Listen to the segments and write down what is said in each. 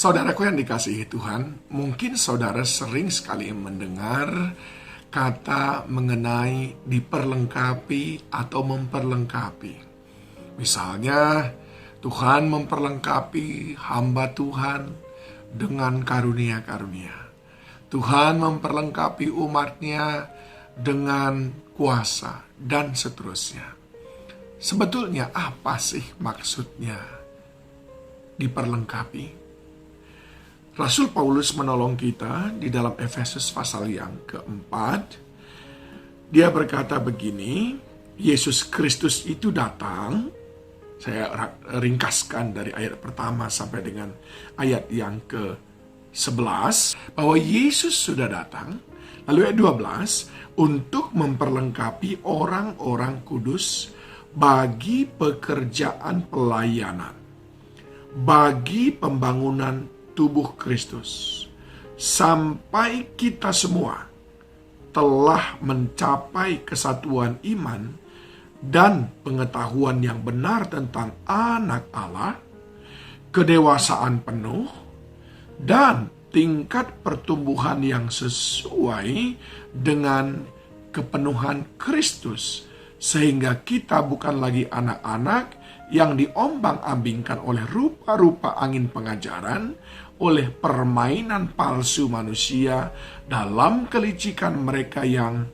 Saudaraku yang dikasihi Tuhan, mungkin saudara sering sekali mendengar kata mengenai diperlengkapi atau memperlengkapi. Misalnya, Tuhan memperlengkapi hamba Tuhan dengan karunia-karunia. Tuhan memperlengkapi umatnya dengan kuasa dan seterusnya. Sebetulnya apa sih maksudnya diperlengkapi? Rasul Paulus menolong kita di dalam Efesus pasal yang keempat. Dia berkata begini, Yesus Kristus itu datang, saya ringkaskan dari ayat pertama sampai dengan ayat yang ke-11, bahwa Yesus sudah datang, lalu ayat 12, untuk memperlengkapi orang-orang kudus bagi pekerjaan pelayanan, bagi pembangunan tubuh Kristus, sampai kita semua telah mencapai kesatuan iman dan pengetahuan yang benar tentang Anak Allah, kedewasaan penuh, dan tingkat pertumbuhan yang sesuai dengan kepenuhan Kristus, sehingga kita bukan lagi anak-anak yang diombang-ambingkan oleh rupa-rupa angin pengajaran, oleh permainan palsu manusia dalam kelicikan mereka yang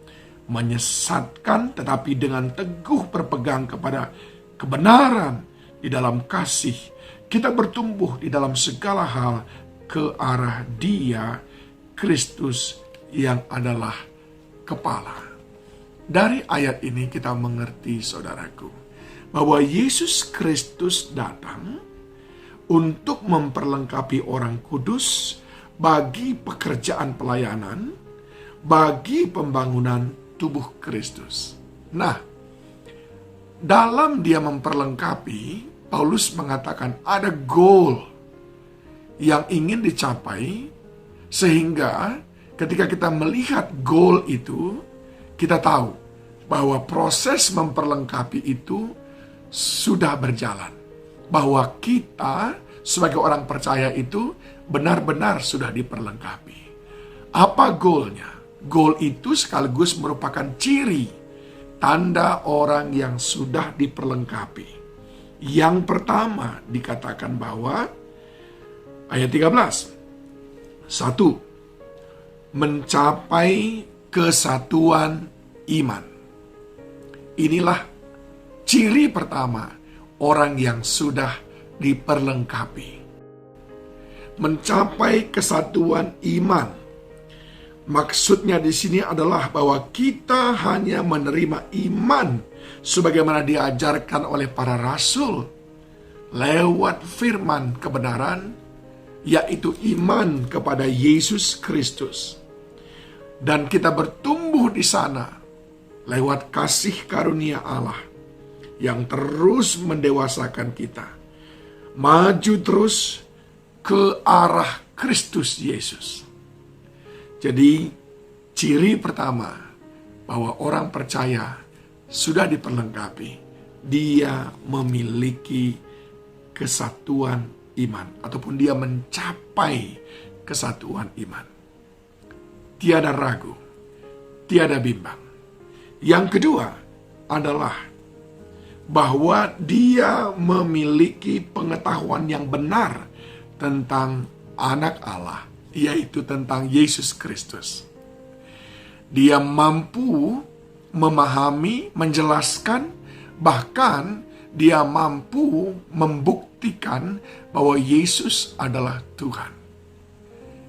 menyesatkan, tetapi dengan teguh berpegang kepada kebenaran di dalam kasih, kita bertumbuh di dalam segala hal ke arah Dia, Kristus yang adalah kepala. Dari ayat ini kita mengerti, saudaraku, bahwa Yesus Kristus datang untuk memperlengkapi orang kudus bagi pekerjaan pelayanan, bagi pembangunan tubuh Kristus. Nah, dalam dia memperlengkapi, Paulus mengatakan ada goal yang ingin dicapai, sehingga ketika kita melihat goal itu, kita tahu bahwa proses memperlengkapi itu sudah berjalan. Bahwa kita sebagai orang percaya itu benar-benar sudah diperlengkapi. Apa goalnya? Goal itu sekaligus merupakan ciri tanda orang yang sudah diperlengkapi. Yang pertama dikatakan bahwa ayat 13, 1. Mencapai kesatuan iman. Inilah ciri pertama orang yang sudah diperlengkapi. Mencapai kesatuan iman. Maksudnya di sini adalah bahwa kita hanya menerima iman sebagaimana diajarkan oleh para rasul lewat firman kebenaran, yaitu iman kepada Yesus Kristus. Dan kita bertumbuh di sana lewat kasih karunia Allah yang terus mendewasakan kita, maju terus ke arah Kristus Yesus. Jadi, ciri pertama bahwa orang percaya sudah diperlengkapi, dia memiliki kesatuan iman, ataupun dia mencapai kesatuan iman. Tiada ragu, tiada bimbang. Yang kedua adalah bahwa dia memiliki pengetahuan yang benar tentang Anak Allah, yaitu tentang Yesus Kristus. Dia mampu memahami, menjelaskan, bahkan dia mampu membuktikan bahwa Yesus adalah Tuhan.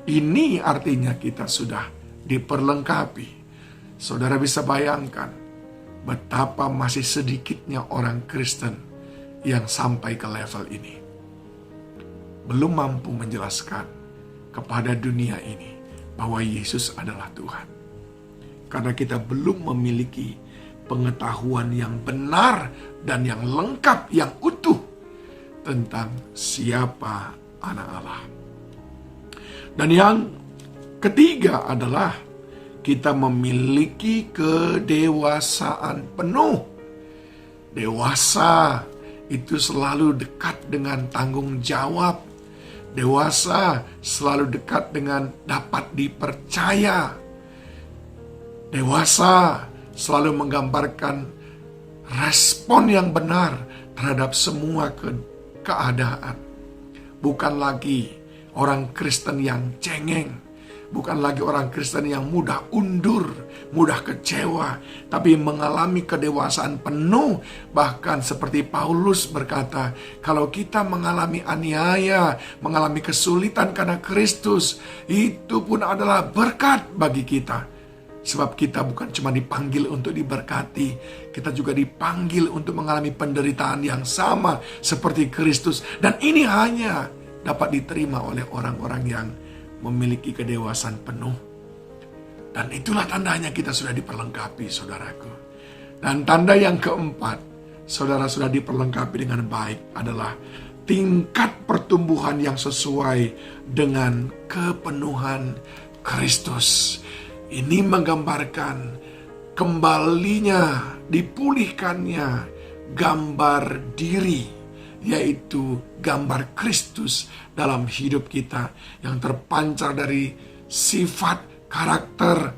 Ini artinya kita sudah diperlengkapi. Saudara bisa bayangkan betapa masih sedikitnya orang Kristen yang sampai ke level ini. Belum mampu menjelaskan kepada dunia ini bahwa Yesus adalah Tuhan. Karena kita belum memiliki pengetahuan yang benar dan yang lengkap, yang utuh tentang siapa Anak Allah. Dan yang ketiga adalah kita memiliki kedewasaan penuh. Dewasa itu selalu dekat dengan tanggung jawab, Dewasa selalu dekat dengan dapat dipercaya. Dewasa selalu menggambarkan respon yang benar terhadap semua keadaan. Bukan lagi orang Kristen yang cengeng, bukan lagi orang Kristen yang mudah undur, mudah kecewa, tapi mengalami kedewasaan penuh. Bahkan seperti Paulus berkata, kalau kita mengalami aniaya, mengalami kesulitan karena Kristus, itu pun adalah berkat bagi kita. Sebab kita bukan cuma dipanggil untuk diberkati, kita juga dipanggil untuk mengalami penderitaan yang sama seperti Kristus. Dan ini hanya dapat diterima oleh orang-orang yang memiliki kedewasaan penuh. Dan itulah tandanya kita sudah diperlengkapi, saudaraku. Dan tanda yang keempat, saudara sudah diperlengkapi dengan baik adalah tingkat pertumbuhan yang sesuai dengan kepenuhan Kristus. Ini menggambarkan kembalinya, dipulihkannya gambar diri, yaitu gambar Kristus dalam hidup kita yang terpancar dari sifat karakter,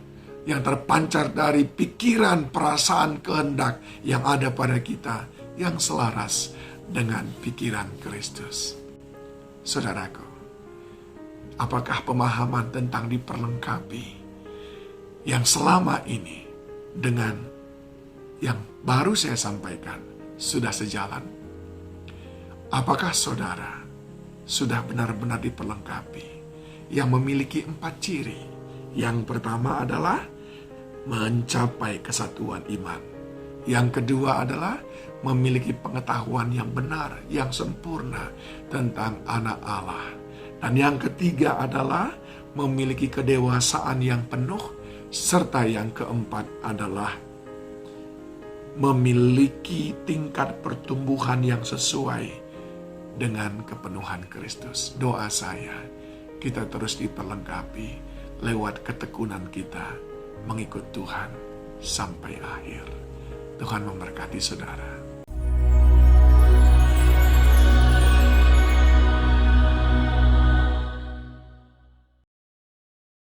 yang terpancar dari pikiran, perasaan, kehendak yang ada pada kita yang selaras dengan pikiran Kristus. Saudaraku, apakah pemahaman tentang diperlengkapi yang selama ini dengan yang baru saya sampaikan sudah sejalan? Apakah saudara sudah benar-benar diperlengkapi yang memiliki 4 ciri? Yang pertama adalah mencapai kesatuan iman. Yang kedua adalah memiliki pengetahuan yang benar, yang sempurna tentang anak Allah. Dan yang ketiga adalah memiliki kedewasaan yang penuh. Serta yang keempat adalah memiliki tingkat pertumbuhan yang sesuai dengan kepenuhan Kristus. Doa saya, kita terus diperlengkapi lewat ketekunan kita mengikut Tuhan sampai akhir. Tuhan memberkati saudara.